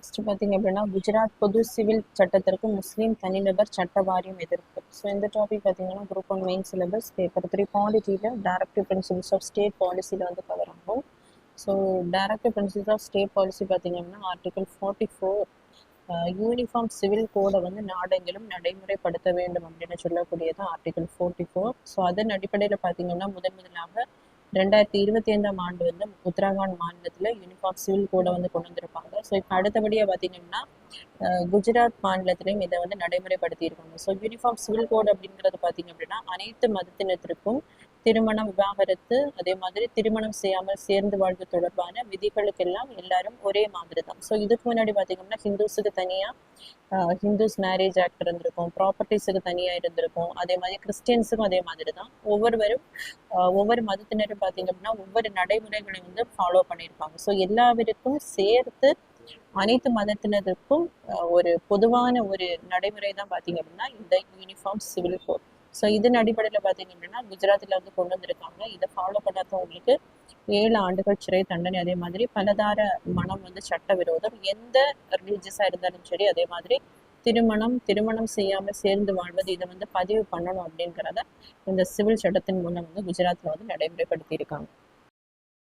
Next பார்த்தீங்க அப்படின்னா குஜராத் பொது சிவில் சட்டத்திற்கு முஸ்லீம் தனிநபர் சட்ட வாரியம் எதிர்ப்பு. ஸோ இந்த டாபிக் பார்த்தீங்கன்னா group one main syllabus paper 3 பாலிட்டியில் டைரக்டிவ் பிரின்சிபிள்ஸ் ஆஃப் ஸ்டேட் பாலிசியில் வந்து கவர் ஆகும். So directive principles of state policy பார்த்தீங்க அப்படின்னா ஆர்டிகல் 44 யூனிஃபார்ம் சிவில் கோடை வந்து நாடெங்கிலும் நடைமுறைப்படுத்த வேண்டும் அப்படின்னு சொல்லக்கூடியது ஆர்டிகல் 44. ஸோ அதன் அடிப்படையில் பார்த்தீங்கன்னா முதலாக 2025ஆம் ஆண்டு வந்து உத்தராகண்ட் மாநிலத்தில் யூனிஃபார்ம் சிவில் கோடை வந்து கொண்டு வந்திருப்பாங்க. ஸோ இப்போ அடுத்தபடியாக பார்த்தீங்கன்னா குஜராத் மாநிலத்திலையும் இதை வந்து நடைமுறைப்படுத்தியிருக்காங்க. ஸோ யூனிஃபார்ம் சிவில் கோடு அப்படிங்கிறது பார்த்தீங்க அப்படின்னா அனைத்து மதத்தினத்திற்கும் திருமணம், விவாகரத்து, அதே மாதிரி திருமணம் செய்யாமல் சேர்ந்து வாழ்வு தொடர்பான விதிகளுக்கெல்லாம் எல்லாரும் ஒரே மாதிரி தான். ஸோ இதுக்கு முன்னாடி பார்த்தீங்கன்னா ஹிந்துஸுக்கு தனியாக ஹிந்துஸ் மேரேஜ் ஆக்ட் இருந்திருக்கும், ப்ராப்பர்ட்டிஸுக்கு தனியாக இருந்திருக்கும், அதே மாதிரி கிறிஸ்டியன்ஸுக்கும் அதே மாதிரி தான். ஒவ்வொரு மதத்தினரும் பார்த்தீங்க அப்படின்னா ஒவ்வொரு நடைமுறைகளை வந்து ஃபாலோ பண்ணியிருப்பாங்க. ஸோ எல்லாருக்கும் சேர்த்து அனைத்து மதத்தினருக்கும் ஒரு பொதுவான ஒரு நடைமுறை தான் பார்த்தீங்க அப்படின்னா இந்த யூனிஃபார்ம் சிவில் கோட். ஸோ இதன் அடிப்படையில் பார்த்தீங்க அப்படின்னா குஜராத்தில் வந்து கொண்டு வந்திருக்காங்க. இதை ஃபாலோ பண்ணாதவங்களுக்கு 7 ஆண்டுகள் சிறை தண்டனை, அதே மாதிரி பலதார மனம் வந்து சட்ட விரோதம், எந்த ரிலீஜியஸாக இருந்தாலும் சரி, அதே மாதிரி திருமணம் செய்யாமல் சேர்ந்து வாழ்வது இதை வந்து பதிவு பண்ணணும் அப்படிங்கிறத இந்த சிவில் சட்டத்தின் மூலம் வந்து குஜராத்தில் வந்து நடைமுறைப்படுத்தி இருக்காங்க.